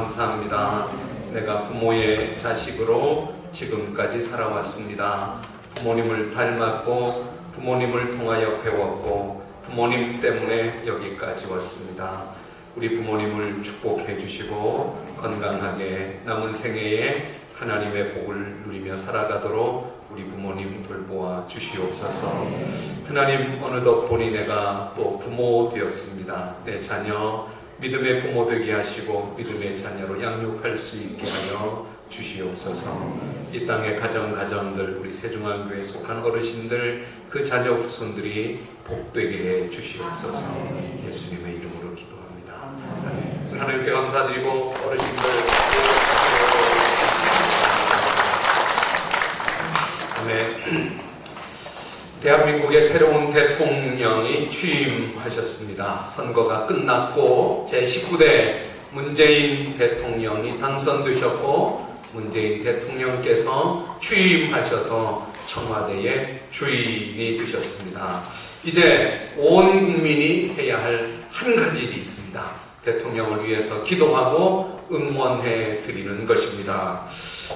감사합니다. 내가 부모의 자식으로 지금까지 살아왔습니다. 부모님을 닮았고 부모님을 통하여 배웠고 부모님 때문에 여기까지 왔습니다. 우리 부모님을 축복해 주시고 건강하게 남은 생애에 하나님의 복을 누리며 살아가도록 우리 부모님 돌보아 주시옵소서. 하나님, 어느덧 보니 내가 또 부모 되었습니다. 내 자녀 믿음의 부모 되게 하시고 믿음의 자녀로 양육할 수 있게 하여 주시옵소서. 이 땅의 가정들, 우리 새중앙교회에 속한 어르신들, 그 자녀 후손들이 복되게 해 주시옵소서. 예수님의 이름으로 기도합니다. 아멘. 하나님께 감사드리고 어르신들 대한민국의 새로운 대통령이 취임하셨습니다. 선거가 끝났고 제19대 문재인 대통령이 당선되셨고 문재인 대통령께서 취임하셔서 청와대의 주인이 되셨습니다. 이제 온 국민이 해야 할 한 가지 일이 있습니다. 대통령을 위해서 기도하고 응원해 드리는 것입니다.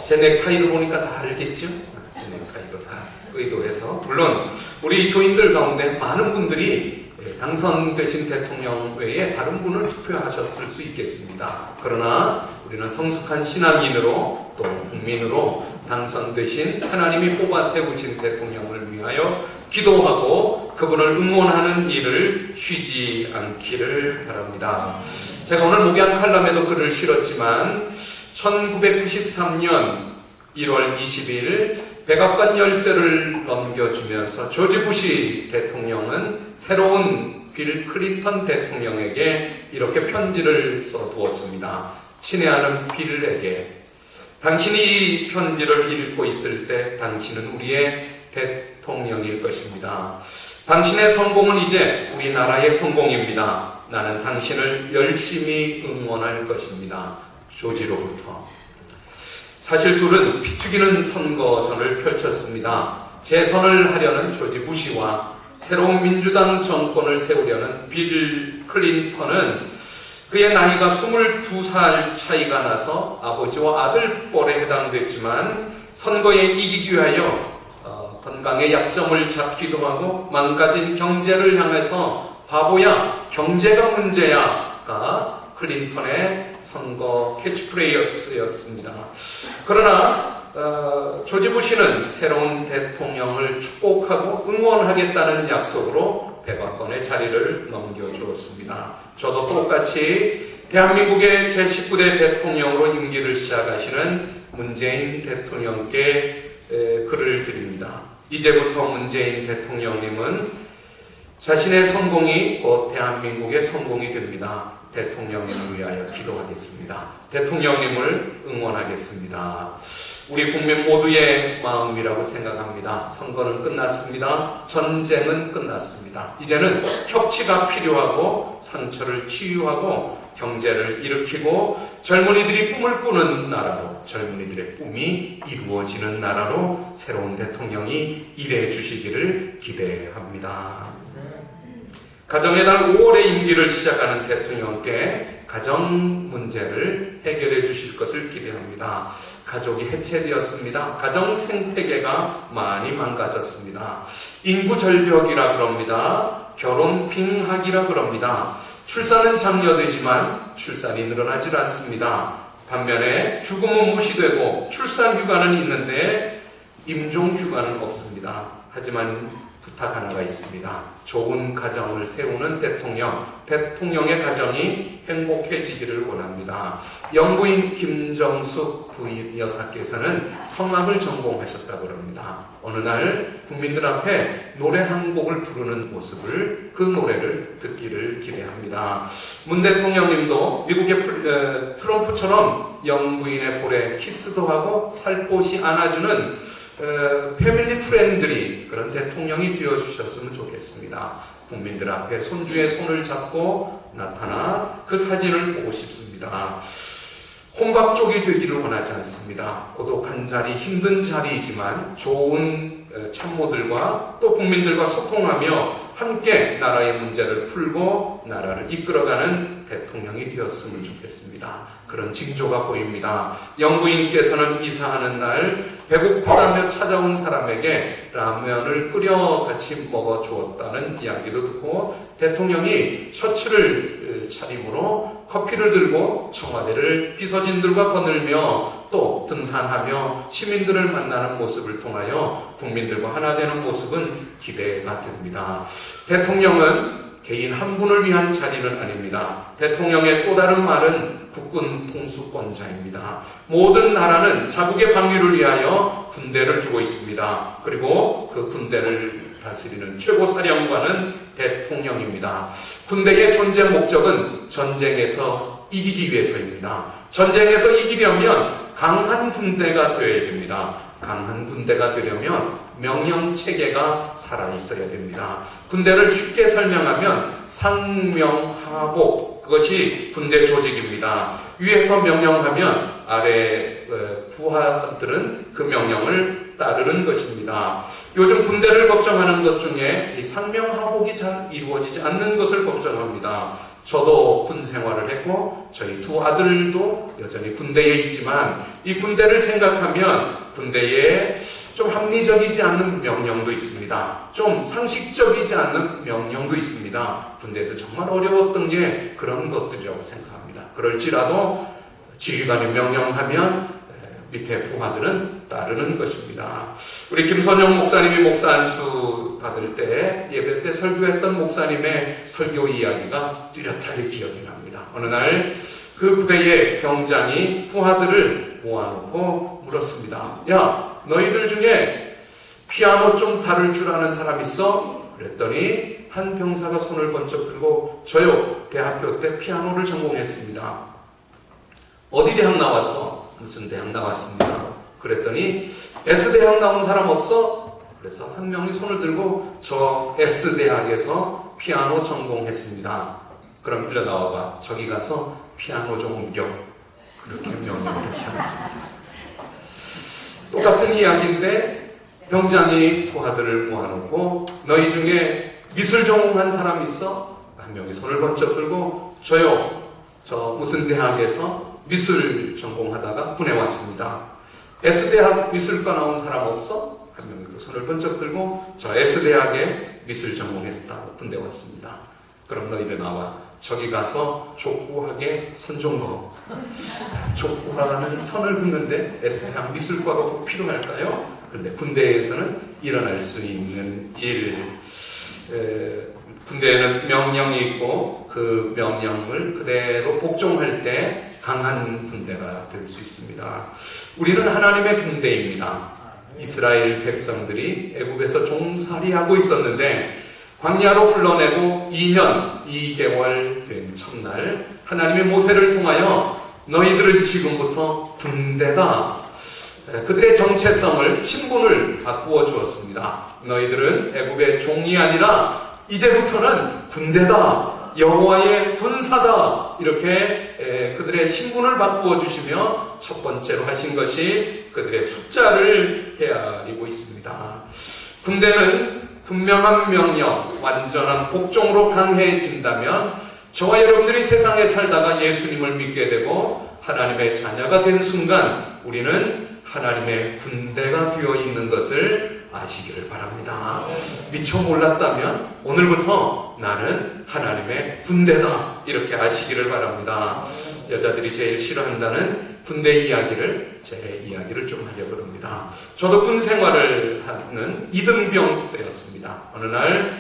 제 넥타이를 보니까 다 알겠죠? 제 넥타이도 다 의도해서, 물론 우리 교인들 가운데 많은 분들이 당선되신 대통령 외에 다른 분을 투표하셨을 수 있겠습니다. 그러나 우리는 성숙한 신앙인으로 또 국민으로 당선되신 하나님이 뽑아 세우신 대통령을 위하여 기도하고 그분을 응원하는 일을 쉬지 않기를 바랍니다. 제가 오늘 목양 칼럼에도 글을 실었지만 1993년 1월 20일 백악관 열쇠를 넘겨주면서 조지 부시 대통령은 새로운 빌 클린턴 대통령에게 이렇게 편지를 써두었습니다. 친애하는 빌에게, 당신이 이 편지를 읽고 있을 때 당신은 우리의 대통령일 것입니다. 당신의 성공은 이제 우리나라의 성공입니다. 나는 당신을 열심히 응원할 것입니다. 조지로부터. 사실 둘은 피 튀기는 선거전을 펼쳤습니다. 재선을 하려는 조지 부시와 새로운 민주당 정권을 세우려는 빌 클린턴은 그의 나이가 22살 차이가 나서 아버지와 아들 뻘에 해당됐지만 선거에 이기기 위하여 건강의 약점을 잡기도 하고 망가진 경제를 향해서 바보야, 경제가 문제야가 클린턴의 선거 캐치프레이즈였습니다. 그러나 조지 부시는 새로운 대통령을 축복하고 응원하겠다는 약속으로 백악관의 자리를 넘겨주었습니다. 저도 똑같이 대한민국의 제19대 대통령으로 임기를 시작하시는 문재인 대통령께 글을 드립니다. 이제부터 문재인 대통령님은 자신의 성공이 곧 대한민국의 성공이 됩니다. 대통령님을 위하여 기도하겠습니다. 대통령님을 응원하겠습니다. 우리 국민 모두의 마음이라고 생각합니다. 선거는 끝났습니다. 전쟁은 끝났습니다. 이제는 협치가 필요하고 상처를 치유하고 경제를 일으키고 젊은이들이 꿈을 꾸는 나라로, 젊은이들의 꿈이 이루어지는 나라로 새로운 대통령이 일해 주시기를 기대합니다. 가정의 달 5월에 임기를 시작하는 대통령께 가정 문제를 해결해 주실 것을 기대합니다. 가족이 해체되었습니다. 가정 생태계가 많이 망가졌습니다. 인구 절벽이라 그럽니다. 결혼 빙하기라 그럽니다. 출산은 장려되지만 출산이 늘어나질 않습니다. 반면에 죽음은 무시되고 출산 휴가는 있는데 임종 휴가는 없습니다. 하지만 부탁 하나가 있습니다. 좋은 가정을 세우는 대통령의 가정이 행복해지기를 원합니다. 영부인 김정숙 여사께서는 성악을 전공하셨다고 합니다. 어느 날 국민들 앞에 노래 한 곡을 부르는 모습을, 그 노래를 듣기를 기대합니다. 문 대통령님도 미국의 트럼프처럼 영부인의 볼에 키스도 하고 살포시 안아주는 패밀리 프렌들이 그런 대통령이 되어주셨으면 좋겠습니다. 국민들 앞에 손주의 손을 잡고 나타나 그 사진을 보고 싶습니다. 혼밥족이 되기를 원하지 않습니다. 고독한 자리, 힘든 자리이지만 좋은 참모들과 또 국민들과 소통하며 함께 나라의 문제를 풀고 나라를 이끌어가는 대통령이 되었으면 좋겠습니다. 그런 징조가 보입니다. 영부인께서는 이사하는 날 배고프다며 찾아온 사람에게 라면을 끓여 같이 먹어주었다는 이야기도 듣고, 대통령이 셔츠를 차림으로 커피를 들고 청와대를 비서진들과 거닐며 또 등산하며 시민들을 만나는 모습을 통하여 국민들과 하나 되는 모습은 기대가 됩니다. 대통령은 개인 한 분을 위한 자리는 아닙니다. 대통령의 또 다른 말은 국군 통수권자입니다. 모든 나라는 자국의 방위를 위하여 군대를 두고 있습니다. 그리고 그 군대를 다스리는 최고 사령관은 대통령입니다. 군대의 존재 목적은 전쟁에서 이기기 위해서입니다. 전쟁에서 이기려면 강한 군대가 되어야 됩니다. 강한 군대가 되려면 명령체계가 살아있어야 됩니다. 군대를 쉽게 설명하면 상명하복, 그것이 군대 조직입니다. 위에서 명령하면 아래 부하들은 그 명령을 따르는 것입니다. 요즘 군대를 걱정하는 것 중에 이 상명하복이 잘 이루어지지 않는 것을 걱정합니다. 저도 군 생활을 했고 저희 두 아들도 여전히 군대에 있지만 이 군대를 생각하면 군대에 좀 합리적이지 않는 명령도 있습니다. 좀 상식적이지 않는 명령도 있습니다. 군대에서 정말 어려웠던 게 그런 것들이라고 생각합니다. 그럴지라도 지휘관이 명령하면 밑에 부하들은 따르는 것입니다. 우리 김선영 목사님이 목사 안수 받을 때 예배 때 설교했던 목사님의 설교 이야기가 뚜렷하게 기억이 납니다. 어느 날 그 부대의 병장이 부하들을 모아놓고 물었습니다. 야, 너희들 중에 피아노 좀 다룰 줄 아는 사람 있어? 그랬더니 한 병사가 손을 번쩍 들고 저요, 대학교 때 피아노를 전공했습니다. 어디 대학 나왔어? 무슨 대학 나왔습니다. 그랬더니 S대학 나온 사람 없어? 그래서 한 명이 손을 들고 저 S대학에서 피아노 전공했습니다. 그럼 일로 나와봐. 저기 가서 피아노 좀 옮겨. 그렇게 명령을 합니다. 똑같은 이야기인데 병장이 부하들을 모아놓고 너희 중에 미술 전공한 사람 있어? 한 명이 손을 번쩍 들고 저요, 저 무슨 대학에서 미술 전공하다가 군에 왔습니다. S대학 미술과 나온 사람 없어? 한 명이 또 손을 번쩍 들고 저 S대학에 미술 전공했다고 군대 왔습니다. 그럼 너희들 나와. 저기 가서 족구하게 선 좀 그어. 족구하는 선을 긋는데 S대학 미술과가 꼭 필요할까요? 그런데 군대에서는 일어날 수 있는 일. 군대에는 명령이 있고 그 명령을 그대로 복종할 때 강한 군대가 될 수 있습니다. 우리는 하나님의 군대입니다. 이스라엘 백성들이 애굽에서 종살이하고 있었는데 광야로 불러내고 2년 2개월 된 첫날 하나님의 모세를 통하여 너희들은 지금부터 군대다. 그들의 정체성을, 신분을 바꾸어 주었습니다. 너희들은 애굽의 종이 아니라 이제부터는 군대다. 여호와의 군사다. 이렇게 그들의 신분을 바꾸어 주시며 첫 번째로 하신 것이 그들의 숫자를 헤아리고 있습니다. 군대는 분명한 명령, 완전한 복종으로 강해진다면 저와 여러분들이 세상에 살다가 예수님을 믿게 되고 하나님의 자녀가 된 순간 우리는 하나님의 군대가 되어 있는 것을 아시기를 바랍니다. 미처 몰랐다면 오늘부터 나는 하나님의 군대다. 이렇게 아시기를 바랍니다. 여자들이 제일 싫어한다는 군대 이야기를, 제 이야기를 좀 하려고 합니다. 저도 군 생활을 하는 이등병 때였습니다. 어느 날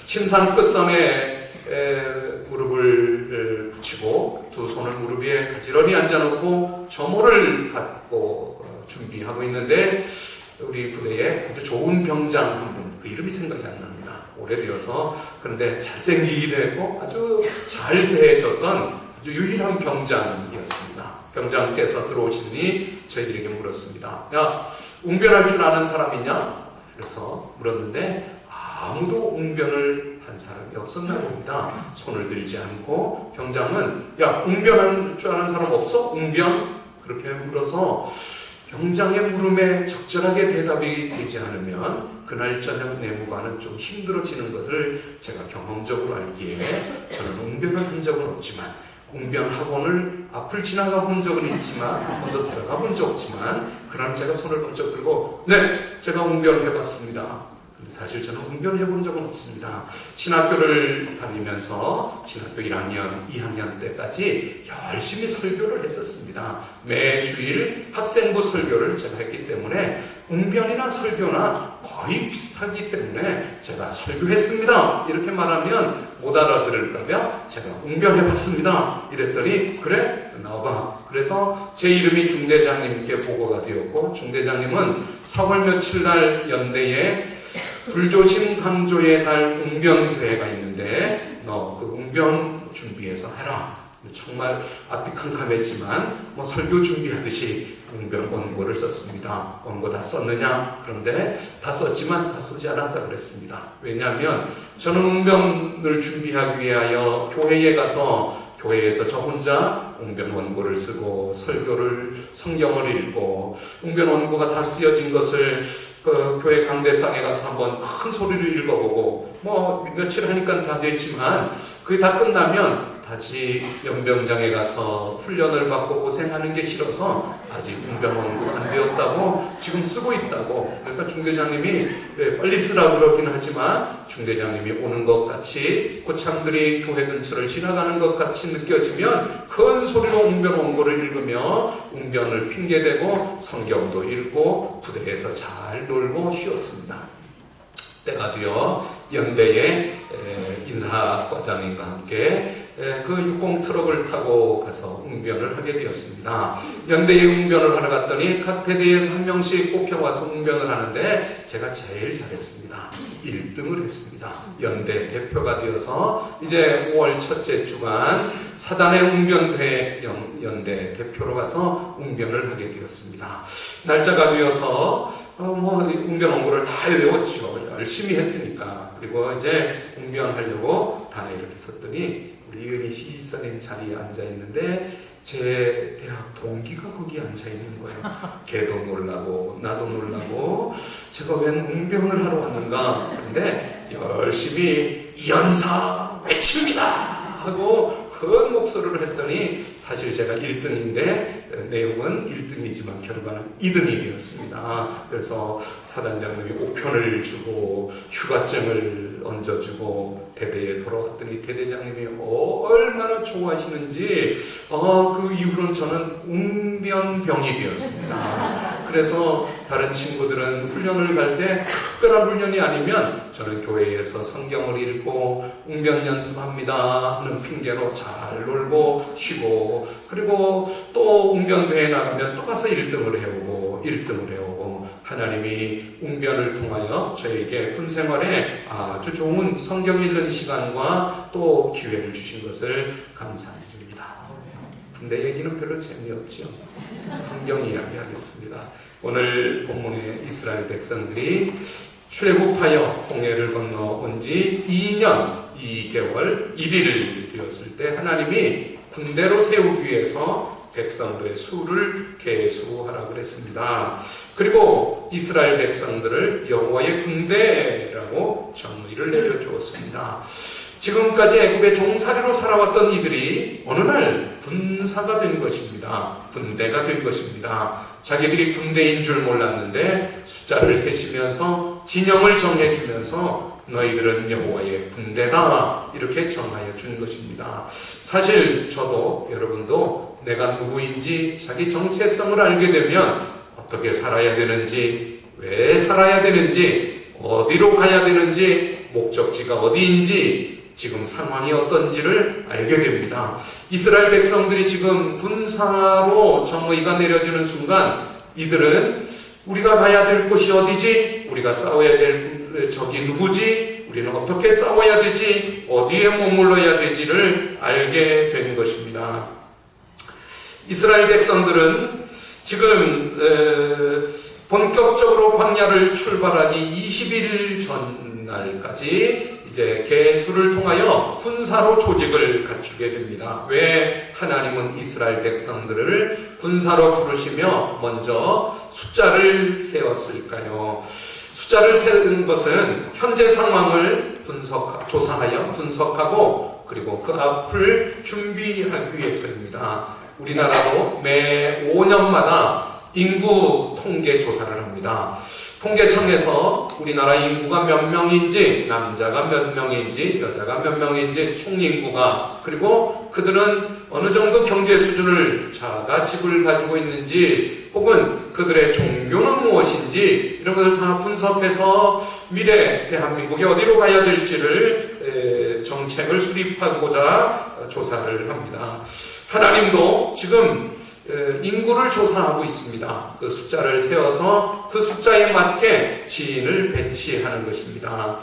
침상 끝선에 무릎을 붙이고 두 손을 무릎 위에 가지런히 앉아놓고 점호를 받고 준비하고 있는데 우리 부대에 아주 좋은 병장 한 분, 그 이름이 생각이 안 납니다. 오래되어서. 그런데 잘생기기도 했고 아주 잘 대해줬던 아주 유일한 병장이었습니다. 병장께서 들어오시니 저희들에게 물었습니다. 야, 웅변할 줄 아는 사람 있냐? 그래서 물었는데 아무도 웅변을 한 사람이 없었나 봅니다. 손을 들지 않고 병장은 야, 웅변할 줄 아는 사람 없어? 웅변? 그렇게 물어서 병장의 물음에 적절하게 대답이 되지 않으면 그날 저녁 내무관은 좀 힘들어지는 것을 제가 경험적으로 알기에 저는 웅변을 한 적은 없지만 웅변 학원을 앞을 지나가 본 적은 있지만 한 번도 들어가 본 적 없지만 그날 제가 손을 번쩍 들고 네! 제가 웅변을 해봤습니다. 근데 사실 저는 웅변을 해본 적은 없습니다. 신학교를 다니면서 신학교 1학년, 2학년 때까지 열심히 설교를 했었습니다. 매주일 학생부 설교를 제가 했기 때문에 웅변이나 설교나 거의 비슷하기 때문에 제가 설교했습니다. 이렇게 말하면 못 알아들을까봐 제가 웅변해봤습니다. 이랬더니 그래? 나와봐. 그래서 제 이름이 중대장님께 보고가 되었고 중대장님은 4월 며칠 날 연대에 불조심 강조의 달 웅변대회가 있는데 너 그 웅변 준비해서 해라. 정말 앞이 캄캄했지만 뭐 설교 준비하듯이 웅변 원고를 썼습니다. 원고 다 썼느냐? 그런데 다 썼지만 다 쓰지 않았다 그랬습니다. 왜냐하면 저는 웅변을 준비하기 위하여 교회에 가서 교회에서 저 혼자 웅변 원고를 쓰고 설교를 성경을 읽고 웅변 원고가 다 쓰여진 것을 그 교회 강대상에 가서 한번 큰 소리를 읽어보고 뭐 며칠 하니까 다 됐지만 그게 다 끝나면 다시 연병장에 가서 훈련을 받고 고생하는 게 싫어서 아직 웅변 원고가 안 되었다고 지금 쓰고 있다고. 그러니까 중대장님이 빨리 쓰라고 그러긴 하지만 중대장님이 오는 것 같이 고참들이 교회 근처를 지나가는 것 같이 느껴지면 큰 소리로 웅변 원고를 읽으며 웅변을 핑계대고 성경도 읽고 부대에서 잘 놀고 쉬었습니다. 때가 되어 연대의 인사과장님과 함께 그 60 트럭을 타고 가서 웅변을 하게 되었습니다. 연대에 웅변을 하러 갔더니 각 대대에서 한 명씩 뽑혀와서 웅변을 하는데 제가 제일 잘했습니다. 1등을 했습니다. 연대 대표가 되어서 이제 5월 첫째 주간 사단의 웅변대 연대 대표로 가서 웅변을 하게 되었습니다. 날짜가 되어서 웅변 원고를 다 외웠죠. 열심히 했으니까. 그리고 이제 웅변하려고 단에 이렇게 섰더니 우리 이은희 시집사님 자리에 앉아 있는데 제 대학 동기가 거기 앉아 있는 거예요. 걔도 놀라고 나도 놀라고 제가 웬 웅변을 하러 왔는가. 그런데 열심히 이연사 외칩니다 하고 큰 목소리를 했더니 사실 제가 1등인데 내용은 1등이지만 결과는 2등이 되었습니다. 그래서 사단장님이 옥편을 주고 휴가증을 얹어주고 대대에 돌아왔더니 대대장님이 얼마나 좋아하시는지 그 이후로는 저는 웅변병이 되었습니다. 그래서 다른 친구들은 훈련을 갈 때 특별한 훈련이 아니면 저는 교회에서 성경을 읽고 웅변 연습합니다 하는 핑계로 잘 놀고 쉬고 그리고 또 웅변대회에 나가면 또 가서 1등을 해오고 1등을 해오고 하나님이 웅변을 통하여 저에게 군생활에 아주 좋은 성경 읽는 시간과 또 기회를 주신 것을 감사드립니다. 군대 얘기는 별로 재미없죠. 성경 이야기 하겠습니다. 오늘 본문의 이스라엘 백성들이 출애굽하여 홍해를 건너온 지 2년 2개월 1일 되었을 때 하나님이 군대로 세우기 위해서 백성들의 수를 계수하라고 그랬습니다. 그리고 이스라엘 백성들을 여호와의 군대라고 정의를 내려주었습니다. 지금까지 애굽의 종살이로 살아왔던 이들이 어느 날 군사가 된 것입니다. 군대가 된 것입니다. 자기들이 군대인 줄 몰랐는데 숫자를 세시면서 진영을 정해주면서 너희들은 여호와의 군대다 이렇게 정하여 준 것입니다. 사실 저도 여러분도 내가 누구인지 자기 정체성을 알게 되면 어떻게 살아야 되는지 왜 살아야 되는지 어디로 가야 되는지 목적지가 어디인지 지금 상황이 어떤지를 알게 됩니다. 이스라엘 백성들이 지금 군사로 정의가 내려지는 순간 이들은 우리가 가야 될 곳이 어디지? 우리가 싸워야 될 적이 누구지? 우리는 어떻게 싸워야 되지? 어디에 머물러야 되지를 알게 된 것입니다. 이스라엘 백성들은 지금 본격적으로 광야를 출발하기 20일 전날까지 이제 계수를 통하여 군사로 조직을 갖추게 됩니다. 왜 하나님은 이스라엘 백성들을 군사로 부르시며 먼저 숫자를 세웠을까요? 숫자를 세운 것은 현재 상황을 조사하여 분석하고 그리고 그 앞을 준비하기 위해서입니다. 우리나라도 매 5년마다 인구 통계 조사를 합니다. 통계청에서 우리나라 인구가 몇 명인지, 남자가 몇 명인지, 여자가 몇 명인지, 총인구가, 그리고 그들은 어느 정도 경제 수준을 자가집을 가지고 있는지, 혹은 그들의 종교는 무엇인지, 이런 것을 다 분석해서 미래 대한민국이 어디로 가야 될지를 정책을 수립하고자 조사를 합니다. 하나님도 지금 인구를 조사하고 있습니다. 그 숫자를 세워서 그 숫자에 맞게 지인을 배치하는 것입니다.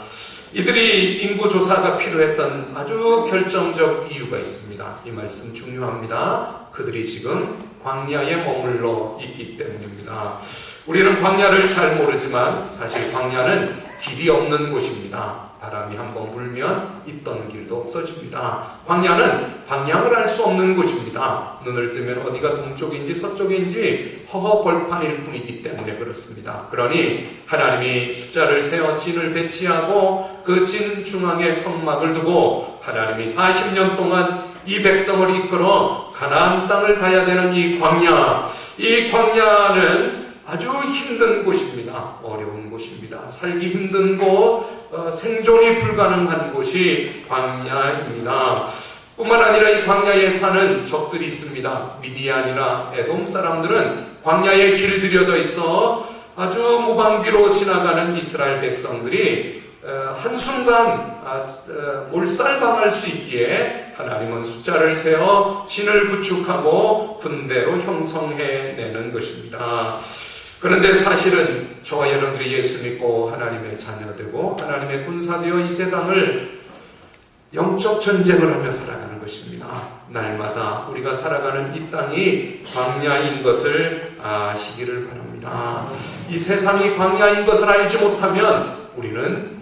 이들이 인구 조사가 필요했던 아주 결정적 이유가 있습니다. 이 말씀 중요합니다. 그들이 지금 광야에 머물러 있기 때문입니다. 우리는 광야를 잘 모르지만 사실 광야는 길이 없는 곳입니다. 바람이 한번 불면 있던 길도 없어집니다. 광야는 방향을 알 수 없는 곳입니다. 눈을 뜨면 어디가 동쪽인지 서쪽인지 허허 벌판일 뿐이기 때문에 그렇습니다. 그러니 하나님이 숫자를 세워 진을 배치하고 그 진 중앙에 성막을 두고 하나님이 40년 동안 이 백성을 이끌어 가나안 땅을 가야 되는 이 광야는 아주 힘든 곳입니다. 어려운 곳입니다. 살기 힘든 곳, 생존이 불가능한 곳이 광야입니다. 뿐만 아니라 이 광야에 사는 적들이 있습니다. 미디안이나 에돔 사람들은 광야에 길들여져 있어 아주 무방비로 지나가는 이스라엘 백성들이 한순간 몰살당할 수 있기에 하나님은 숫자를 세워 진을 구축하고 군대로 형성해내는 것입니다. 그런데 사실은 저와 여러분들이 예수 믿고 하나님의 자녀되고 하나님의 군사되어 이 세상을 영적 전쟁을 하며 살아가는 것입니다. 날마다 우리가 살아가는 이 땅이 광야인 것을 아시기를 바랍니다. 이 세상이 광야인 것을 알지 못하면 우리는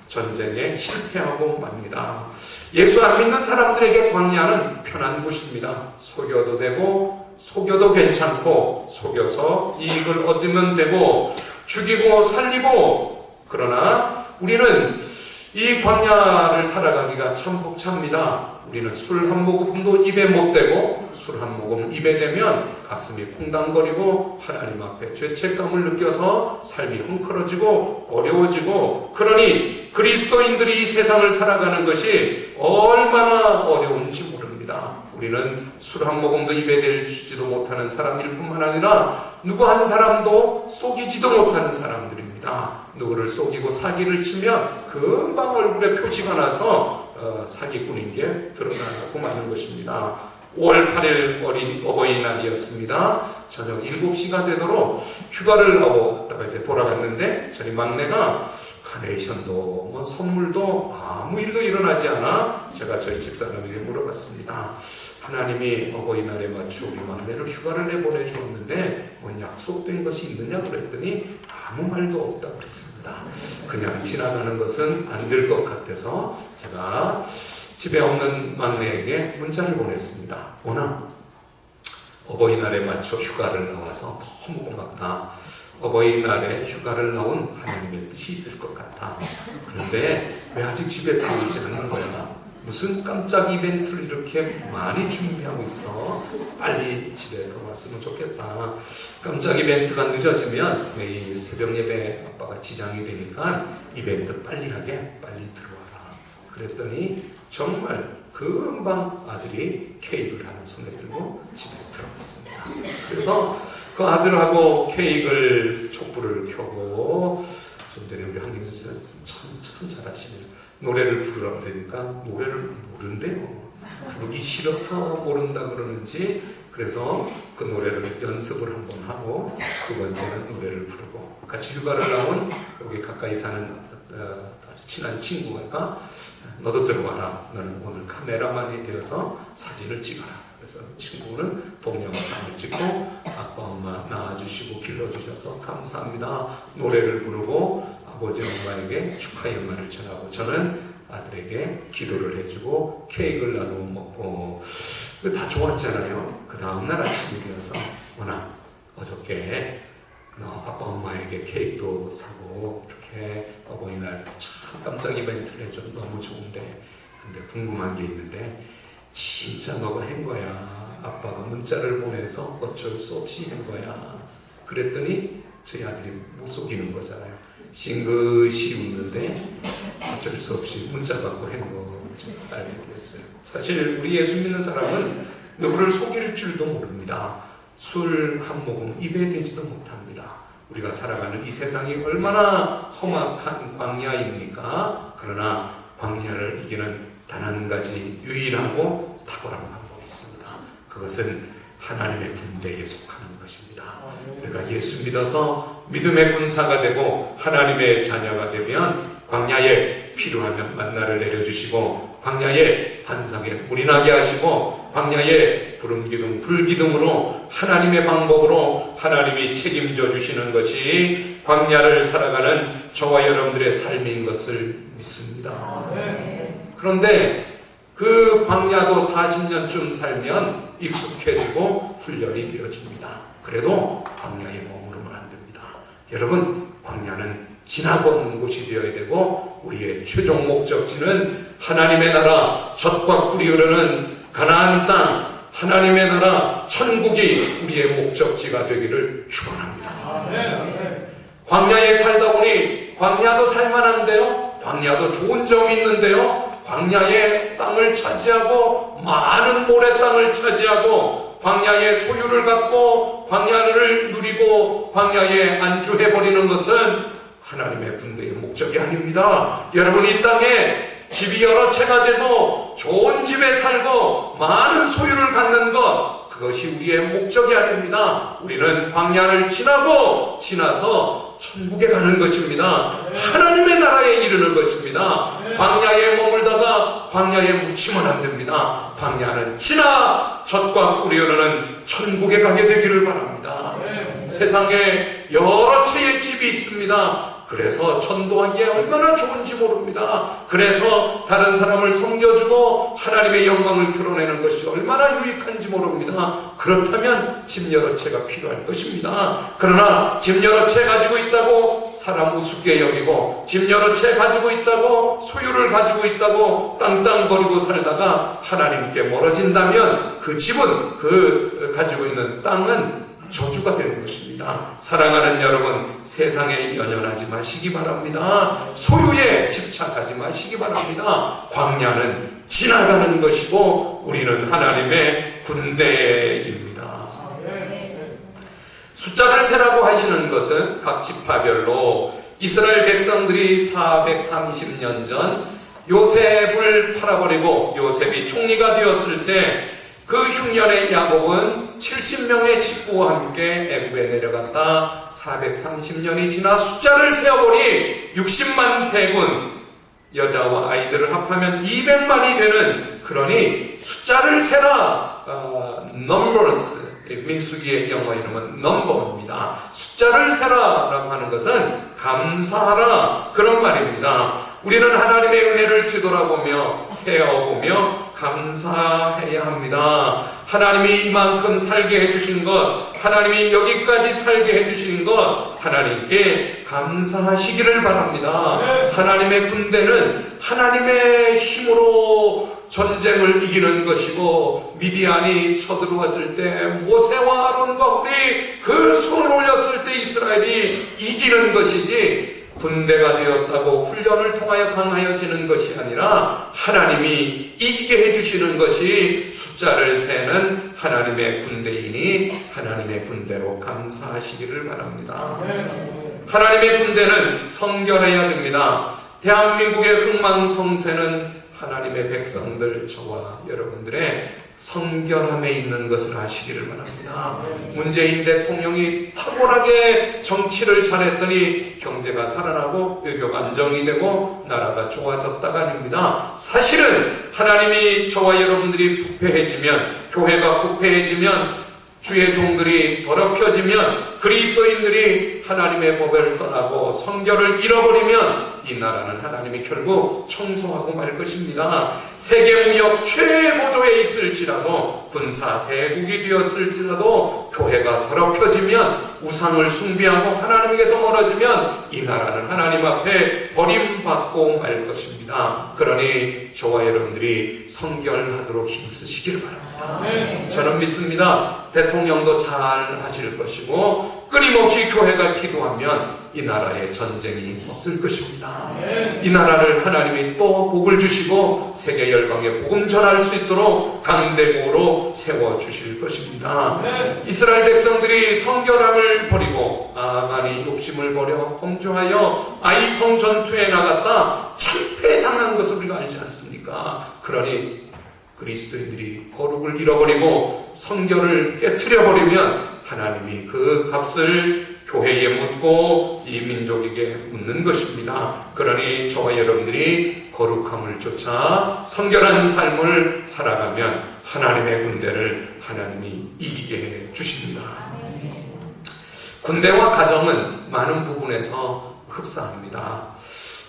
전쟁에 실패하고 맙니다. 예수 안 믿는 사람들에게 광야는 편한 곳입니다. 속여도 되고 속여도 괜찮고 속여서 이익을 얻으면 되고 죽이고 살리고, 그러나 우리는 이 광야를 살아가기가 참 벅찹니다. 우리는 술 한 모금도 입에 못 대고 술 한 모금 입에 대면 가슴이 콩당거리고 하나님 앞에 죄책감을 느껴서 삶이 헝클어지고 어려워지고, 그러니 그리스도인들이 이 세상을 살아가는 것이 얼마나 어려운지 모릅니다. 우리는 술 한 모금도 입에 대지도 못하는 사람일 뿐만 아니라 누구 한 사람도 속이지도 못하는 사람들입니다. 누구를 속이고 사기를 치면 금방 얼굴에 표시가 나서 사기꾼인 게 드러나고 마는 것입니다. 5월 8일 어버이날이었습니다. 저녁 7시가 되도록 휴가를 하고 이제 돌아갔는데 저희 막내가 카네이션도 뭐 선물도 아무 일도 일어나지 않아 제가 저희 집사람에게 물어봤습니다. 하나님이 어버이날에 맞춰 우리 막내를 휴가를 내보내 주었는데 뭔 약속된 것이 있느냐 그랬더니 아무 말도 없다고 그랬습니다. 그냥 지나가는 것은 안 될 것 같아서 제가 집에 없는 막내에게 문자를 보냈습니다. 오나 어버이날에 맞춰 휴가를 나와서 너무 고맙다. 어버이날에 휴가를 나온 하나님의 뜻이 있을 것 같아. 그런데 왜 아직 집에 들어오지 않는 거야? 무슨 깜짝 이벤트를 이렇게 많이 준비하고 있어? 빨리 집에 들어왔으면 좋겠다. 깜짝 이벤트가 늦어지면 매일 새벽 예배 아빠가 지장이 되니까 이벤트 빨리 하게 빨리 들어와라. 그랬더니 정말 금방 아들이 케이크를 하나 손에 들고 집에 들어왔습니다. 그래서 그 아들하고 케이크를 촛불을 켜고, 좀 전에 우리 한민수 씨는 참 잘하시네요. 노래를 부르라고 그러니까 노래를 모른대요. 부르기 싫어서 모른다 그러는지, 그래서 그 노래를 연습을 한번 하고 두 번째는 노래를 부르고, 같이 휴가를 나온 여기 가까이 사는 아주 친한 친구가 너도 들어와라. 너는 오늘 카메라만이 되어서 사진을 찍어라. 그래서 친구는 동영상을 찍고 아빠 엄마 낳아주시고 길러주셔서 감사합니다. 노래를 부르고 아버지 엄마에게 축하의 말을 전하고, 저는 아들에게 기도를 해주고 케이크를 나누어 먹고 다 좋았잖아요. 그 다음날 아침이 되어서 워낙 어저께 아빠 엄마에게 케이크도 사고 이렇게 어버이날 참 깜짝 이벤트를 해줘 너무 좋은데 근데 궁금한 게 있는데 진짜 너가 한 거야? 아빠가 문자를 보내서 어쩔 수 없이 한 거야? 그랬더니 저희 아들이 못 속이는 거잖아요. 싱긋이 웃는데 어쩔 수 없이 문자 받고 한 거 알게 됐어요. 사실 우리 예수 믿는 사람은 누구를 속일 줄도 모릅니다. 술 한 모금 입에 대지도 못합니다. 우리가 살아가는 이 세상이 얼마나 험악한 광야입니까? 그러나 광야를 이기는 단 한 가지 유일하고 탁월한 방법이 있습니다. 그것은 하나님의 군대에 속하는 것입니다. 우리가 예수 믿어서 믿음의 군사가 되고 하나님의 자녀가 되면 광야에 필요하면 만나를 내려주시고 광야에 반석에 물이 나게 하시고 광야에 구름기둥 불기둥으로 하나님의 방법으로 하나님이 책임져 주시는 것이 광야를 살아가는 저와 여러분들의 삶인 것을 믿습니다. 그런데 그 광야도 40년쯤 살면 익숙해지고 훈련이 되어집니다. 그래도 광야에 머무르면 안 됩니다. 여러분, 광야는 지나고 오는 곳이 되어야 되고 우리의 최종 목적지는 하나님의 나라 젖과 꿀이 흐르는 가나안 땅 하나님의 나라 천국이 우리의 목적지가 되기를 축원합니다. 광야에 살다 보니 광야도 살만한데요, 광야도 좋은 점이 있는데요, 광야의 땅을 차지하고 많은 모래 땅을 차지하고 광야의 소유를 갖고 광야를 누리고 광야에 안주해버리는 것은 하나님의 군대의 목적이 아닙니다. 여러분, 이 땅에 집이 여러 채가 되고 좋은 집에 살고 많은 소유를 갖는 것, 그것이 우리의 목적이 아닙니다. 우리는 광야를 지나서 천국에 가는 것입니다. 하나님의 나라에 이르는 것입니다. 광야에 머물다가 광야에 묻히면 안 됩니다. 광야는 지나 젖과 꿀이 흐르는 천국에 가게 되기를 바랍니다. 세상에 여러 채의 집이 있습니다. 그래서 전도하기에 얼마나 좋은지 모릅니다. 그래서 다른 사람을 섬겨주고 하나님의 영광을 드러내는 것이 얼마나 유익한지 모릅니다. 그렇다면 집 여러 채가 필요할 것입니다. 그러나 집 여러 채 가지고 있다고 사람 우습게 여기고 집 여러 채 가지고 있다고 소유를 가지고 있다고 땅땅거리고 살다가 하나님께 멀어진다면 그 집은 가지고 있는 땅은 저주가 되는 것입니다. 사랑하는 여러분, 세상에 연연하지 마시기 바랍니다. 소유에 집착하지 마시기 바랍니다. 광야는 지나가는 것이고 우리는 하나님의 군대입니다. 숫자를 세라고 하시는 것은 각 지파별로 이스라엘 백성들이 430년 전 요셉을 팔아버리고 요셉이 총리가 되었을 때 그 흉년의 야곱은 70명의 식구와 함께 애굽에 내려갔다 430년이 지나 숫자를 세어보니 60만 대군 여자와 아이들을 합하면 200만이 되는, 그러니 숫자를 세라, numbers, 민수기의 영어 이름은 number입니다. 숫자를 세라라고 하는 것은 감사하라, 그런 말입니다. 우리는 하나님의 은혜를 뒤돌아보며 세어보며 감사해야 합니다. 하나님이 이만큼 살게 해주신 것, 하나님이 여기까지 살게 해주신 것, 하나님께 감사하시기를 바랍니다. 하나님의 군대는 하나님의 힘으로 전쟁을 이기는 것이고, 미디안이 쳐들어왔을 때 모세와 아론과 홀이 그 손을 올렸을 때 이스라엘이 이기는 것이지, 군대가 되었다고 훈련을 통하여 강하여지는 것이 아니라 하나님이 이기게 해주시는 것이 숫자를 세는 하나님의 군대이니 하나님의 군대로 감사하시기를 바랍니다. 하나님의 군대는 성결해야 됩니다. 대한민국의 흥망성쇠는 하나님의 백성들, 저와 여러분들의 성결함에 있는 것을 아시기를 바랍니다. 문재인 대통령이 탁월하게 정치를 잘했더니 경제가 살아나고 외교가 안정이 되고 나라가 좋아졌다가 아닙니다. 사실은 하나님이 저와 여러분들이 부패해지면, 교회가 부패해지면, 주의 종들이 더럽혀지면, 그리스도인들이 하나님의 법을 떠나고 성결을 잃어버리면 이 나라는 하나님이 결국 청소하고 말 것입니다. 세계무역 최고조에 있을지라도, 군사 대국이 되었을지라도 교회가 더럽혀지면, 우상을 숭배하고 하나님에게서 멀어지면 이 나라는 하나님 앞에 버림받고 말 것입니다. 그러니 저와 여러분들이 성결하도록 힘쓰시길 바랍니다. 저는 믿습니다. 대통령도 잘 하실 것이고, 끊임없이 교회가 기도하면 이 나라에 전쟁이 없을 것입니다. 이 나라를 하나님이 또 복을 주시고 세계 열방에 복음 전할 수 있도록 강대국으로 세워주실 것입니다. 이스라엘 백성들이 성결함을 버리고 많이 욕심을 버려 범죄하여 아이성 전투에 나갔다 참패당한 것을 우리가 알지 않습니까? 그러니 그리스도인들이 거룩을 잃어버리고 성결을 깨트려버리면 하나님이 그 값을 교회에 묻고 이 민족에게 묻는 것입니다. 그러니 저와 여러분들이 거룩함을 쫓아 성결한 삶을 살아가면 하나님의 군대를 하나님이 이기게 해 주십니다. 군대와 가정은 많은 부분에서 흡사합니다.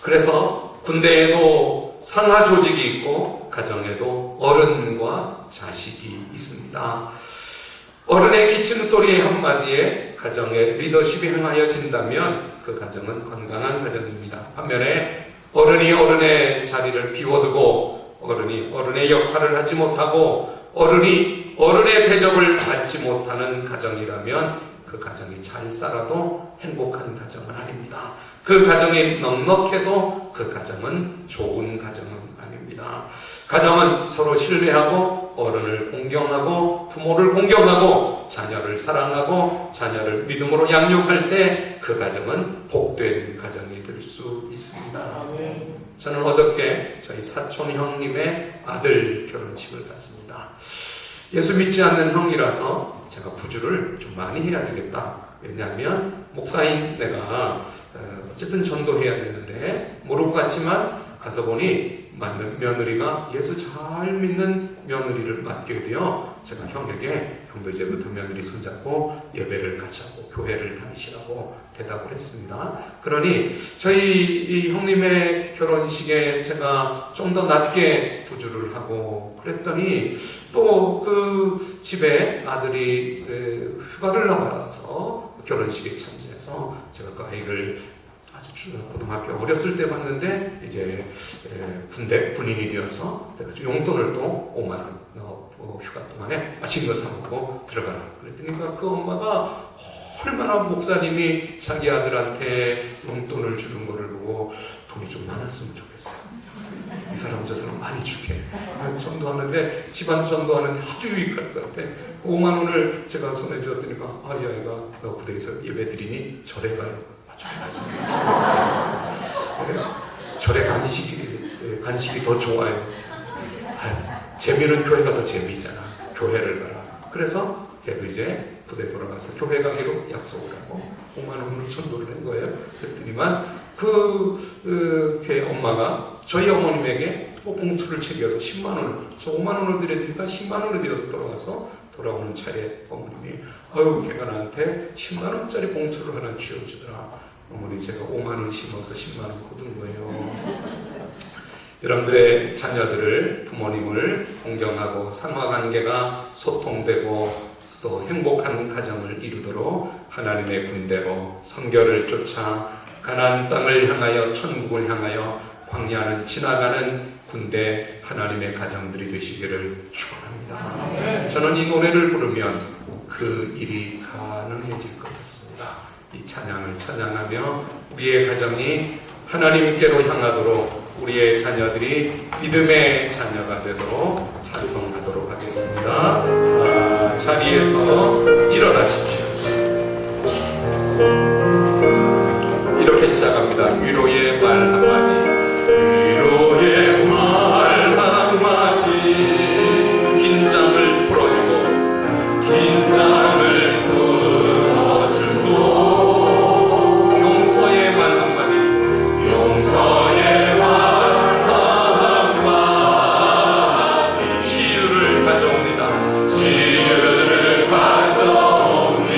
그래서 군대에도 상하 조직이 있고 가정에도 어른과 자식이 있습니다. 어른의 기침소리 한마디에 가정의 리더십이 행하여진다면 그 가정은 건강한 가정입니다. 반면에 어른이 어른의 자리를 비워두고 어른이 어른의 역할을 하지 못하고 어른이 어른의 대접을 받지 못하는 가정이라면 그 가정이 잘 살아도 행복한 가정은 아닙니다. 그 가정이 넉넉해도 그 가정은 좋은 가정은 아닙니다. 가정은 서로 신뢰하고 어른을 공경하고 부모를 공경하고 자녀를 사랑하고 자녀를 믿음으로 양육할 때 그 가정은 복된 가정이 될 수 있습니다. 저는 어저께 저희 사촌 형님의 아들 결혼식을 갔습니다. 예수 믿지 않는 형이라서 제가 부주를 좀 많이 해야 되겠다. 왜냐하면 목사인 내가 어쨌든 전도해야 되는데 모르고 갔지만 가서 보니 맞는 며느리가 예수 잘 믿는 며느리를 맡게 되어 제가 형에게 형도 이제부터 며느리 손잡고 예배를 같이 하고 교회를 다니시라고 대답을 했습니다. 그러니 저희 이 형님의 결혼식에 제가 좀 더 낮게 부주를 하고 그랬더니 또 그 집에 아들이 휴가를 나와서 결혼식에 참석해서 제가 그 아이를 고등학교 어렸을 때 봤는데 이제 군인이 되어서 용돈을 또 5만 원 휴가 동안에 맛있는 거 사먹고 들어가라 그랬더니 그 엄마가 얼마나 목사님이 자기 아들한테 용돈을 주는 거를 보고 돈이 좀 많았으면 좋겠어요. 이 사람 저 사람 많이 주게 전도하는데 집안 전도하는데 아주 유익할 것 같아. 5만 원을 제가 손에 쥐었더니 이 아이가 너 부대에서 예배 드리니 절에 가요. 절에 간식이 더 좋아요. 재미는 교회가 더 재미있잖아. 교회를 가라. 그래서 걔도 이제 부대 돌아가서 교회 가기로 약속을 하고 5만 원으로 전도를 한 거예요. 그랬더니만 걔 엄마가 저희 어머님에게 또 봉투를 챙겨서 10만 원, 저 5만 원을 드려드리니까 10만 원을 드려서 돌아가서 돌아오는 차에 어머님이 걔가 나한테 10만 원짜리 봉투를 하나 쥐어주더라. 어머니 제가 5만 원 심어서 10만 원 거둔 거예요. 여러분들의 자녀들을 부모님을 공경하고 상하관계가 소통되고 또 행복한 가정을 이루도록 하나님의 군대로 성결을 쫓아 가나안 땅을 향하여 천국을 향하여 광야는 지나가는 군대 하나님의 가정들이 되시기를 축원합니다. 저는 이 노래를 부르면 그 일이 가능해질 것 같습니다. 이 찬양을 찬양하며 우리의 가정이 하나님께로 향하도록 우리의 자녀들이 믿음의 자녀가 되도록 찬송하도록 하겠습니다. 자리에서 일어나십시오. 이렇게 시작합니다. 위로의 말 한마디. 위로의 말 한마디. 긴장을 풀어주고 긴장을 풀어주고 용서의 말 한마디. 용서의 말 한마디. 치유를 가져옵니다. 치유를 가져옵니다.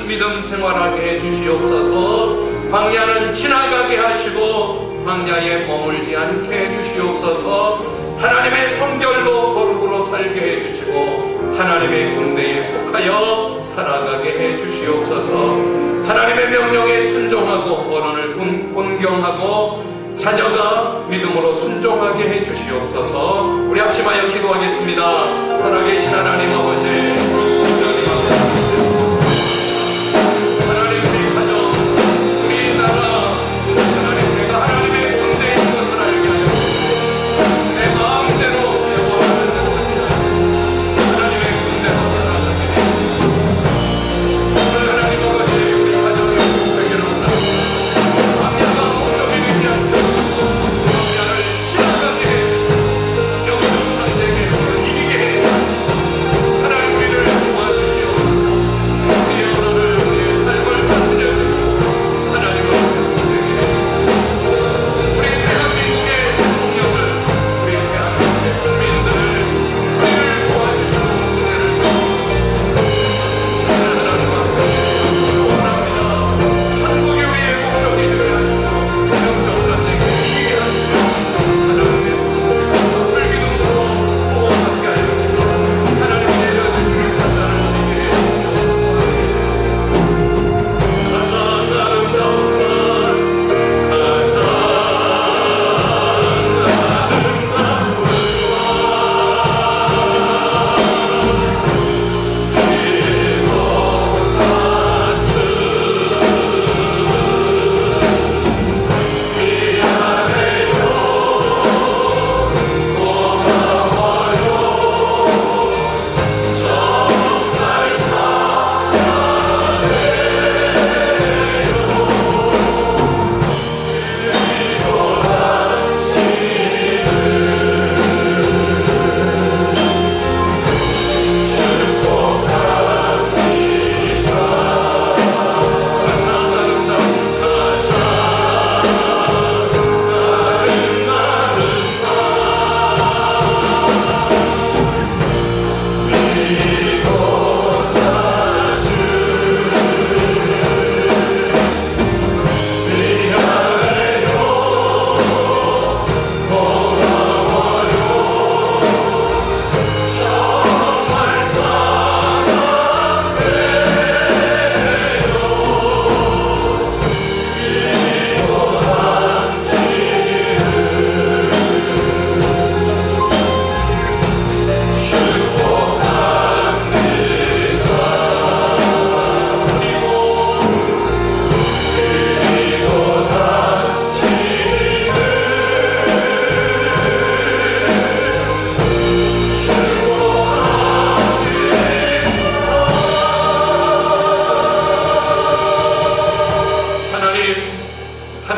바른 믿음 생활하게 해주시옵소서. 광야는 지나가게 하시고 광야에 머물지 않게 해주시옵소서. 하나님의 성결로 거룩으로 살게 해주시고 하나님의 군대에 속하여 살아가게 해주시옵소서. 하나님의 명령에 순종하고 언어를 존경하고 자녀가 믿음으로 순종하게 해주시옵소서. 우리 합심하여 기도하겠습니다. 살아계신 하나님 아버지,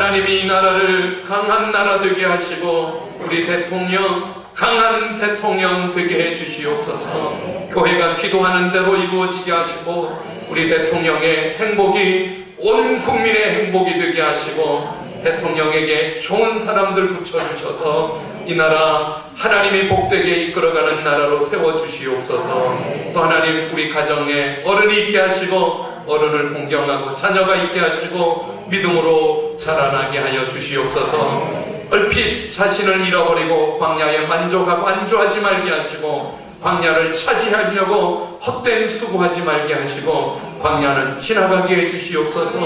하나님이 이 나라를 강한 나라 되게 하시고 우리 대통령 강한 대통령 되게 해주시옵소서. 교회가 기도하는 대로 이루어지게 하시고 우리 대통령의 행복이 온 국민의 행복이 되게 하시고 대통령에게 좋은 사람들 붙여주셔서 이 나라 하나님이 복되게 이끌어가는 나라로 세워주시옵소서. 또 하나님 우리 가정에 어른이 있게 하시고 어른을 공경하고 자녀가 있게 하시고 믿음으로 자라나게 하여 주시옵소서. 얼핏 자신을 잃어버리고 광야에 만족하고 안주하지 말게 하시고 광야를 차지하려고 헛된 수고하지 말게 하시고 광야는 지나가게 해주시옵소서.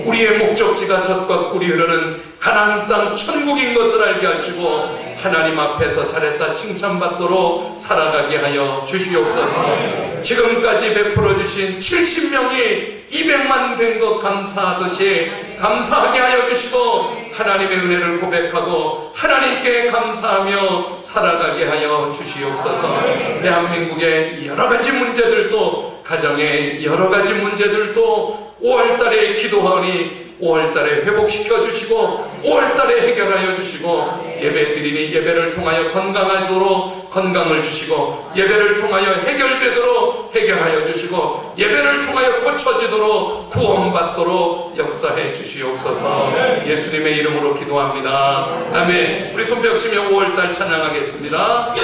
우리의 목적지가 젖과 꿀이 흐르는 가나안 땅 천국인 것을 알게 하시고 하나님 앞에서 잘했다 칭찬받도록 살아가게 하여 주시옵소서. 지금까지 베풀어 주신 70명이 200만 된 것 감사하듯이 감사하게 하여 주시고 하나님의 은혜를 고백하고 하나님께 감사하며 살아가게 하여 주시옵소서. 대한민국의 여러가지 문제들도 가정의 여러가지 문제들도 5월달에 기도하니 5월달에 회복시켜 주시고 5월달에 해결하여 주시고 예배 드리니 예배를 통하여 건강하도록 건강을 주시고 예배를 통하여 해결되도록 해결하여 주시고 예배를 통하여 고쳐지도록 구원받도록 역사해 주시옵소서. 예수님의 이름으로 기도합니다. 아멘. 우리 손뼉 치며 5월달 찬양하겠습니다.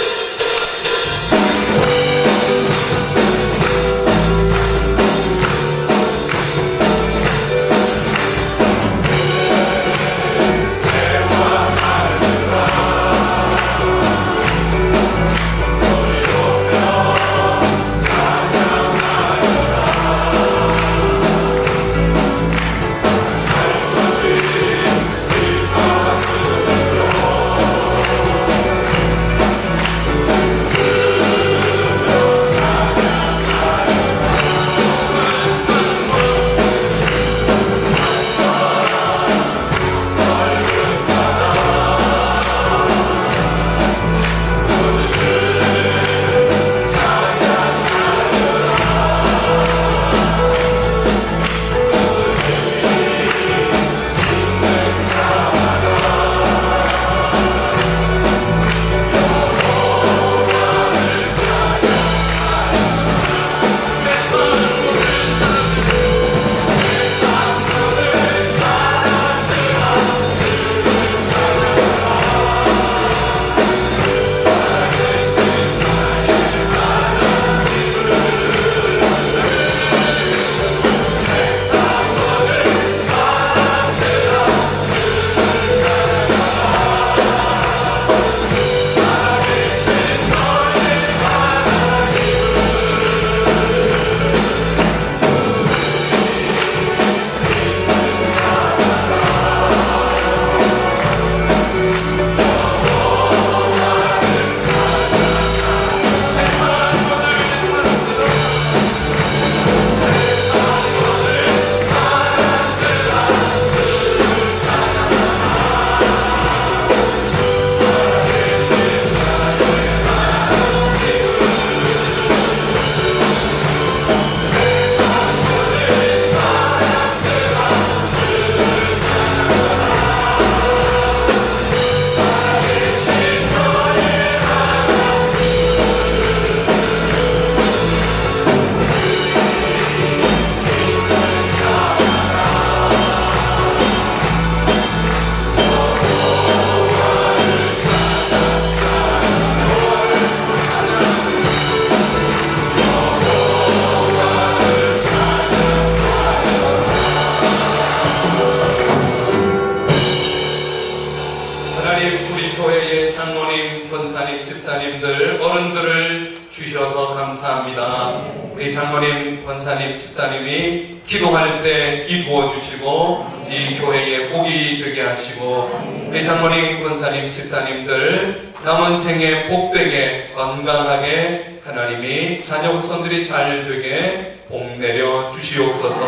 장로님, 권사님, 집사님이 기도할 때 이루어 주시고 이 교회에 복이 되게 하시고 우리 장로님, 권사님, 집사님들 남은 생에 복되게 건강하게 하나님이 자녀 후손들이 잘 되게 복 내려 주시옵소서.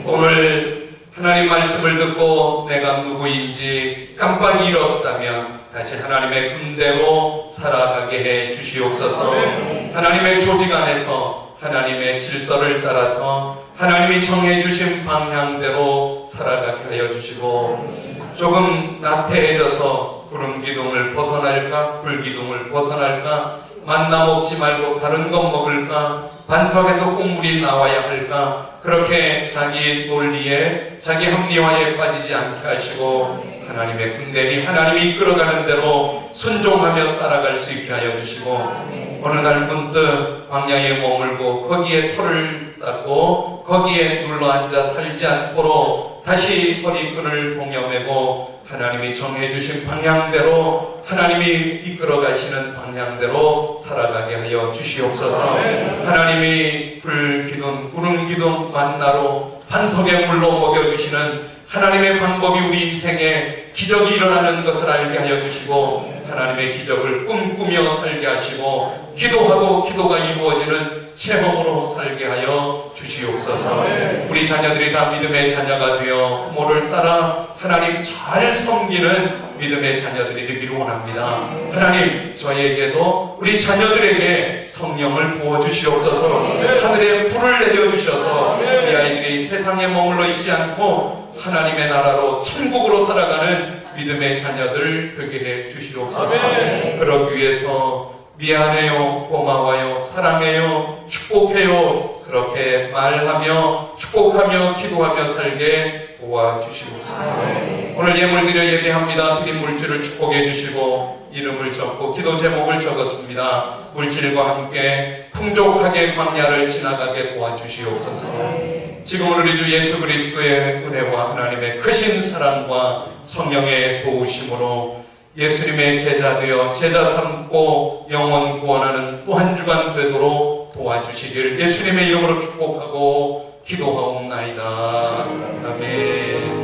오늘 하나님 말씀을 듣고 내가 누구인지 깜빡 잃었다면 다시 하나님의 군대로 살아가게 해 주시옵소서. 하나님의 조직 안에서 하나님의 질서를 따라서 하나님이 정해주신 방향대로 살아가게 하여 주시고 조금 나태해져서 구름 기둥을 벗어날까 불기둥을 벗어날까 만나 먹지 말고 다른 것 먹을까 반석에서 꽁물이 나와야 할까 그렇게 자기 논리에 자기 합리화에 빠지지 않게 하시고 하나님의 군대니 하나님이 이끌어가는 대로 순종하며 따라갈 수 있게 하여 주시고 어느 날 문득 광야에 머물고 거기에 털을 닦고 거기에 눌러앉아 살지 않도록 다시 허리끈을 동여매고 하나님이 정해주신 방향대로 하나님이 이끌어가시는 방향대로 살아가게 하여 주시옵소서. 하나님이 불기둥 구름기둥 만나로 반석의 물로 먹여주시는 하나님의 방법이 우리 인생에 기적이 일어나는 것을 알게 하여 주시고 하나님의 기적을 꿈꾸며 살게 하시고 기도하고 기도가 이루어지는 체험으로 살게 하여 주시옵소서. 우리 자녀들이 다 믿음의 자녀가 되어 부모를 따라 하나님 잘 섬기는 믿음의 자녀들이 되기를 원합니다. 하나님 저희에게도 우리 자녀들에게 성령을 부어주시옵소서. 하늘에 불을 내려주셔서 우리 아이들이 세상에 머물러 있지 않고 하나님의 나라로 천국으로 살아가는 믿음의 자녀들 되게 해 주시옵소서. 그러기 위해서 미안해요, 고마워요, 사랑해요, 축복해요 그렇게 말하며 축복하며 기도하며 살게 도와주시옵소서. 오늘 예물 드려 예배합니다. 드린 물질을 축복해 주시고 이름을 적고 기도 제목을 적었습니다. 물질과 함께 풍족하게 광야를 지나가게 도와주시옵소서. 지금 우리 주 예수 그리스도의 은혜와 하나님의 크신 사랑과 성령의 도우심으로 예수님의 제자 되어 제자 삼고 영원 구원하는 또 한 주간 되도록 도와주시길 예수님의 이름으로 축복하고 기도하옵나이다. 아멘.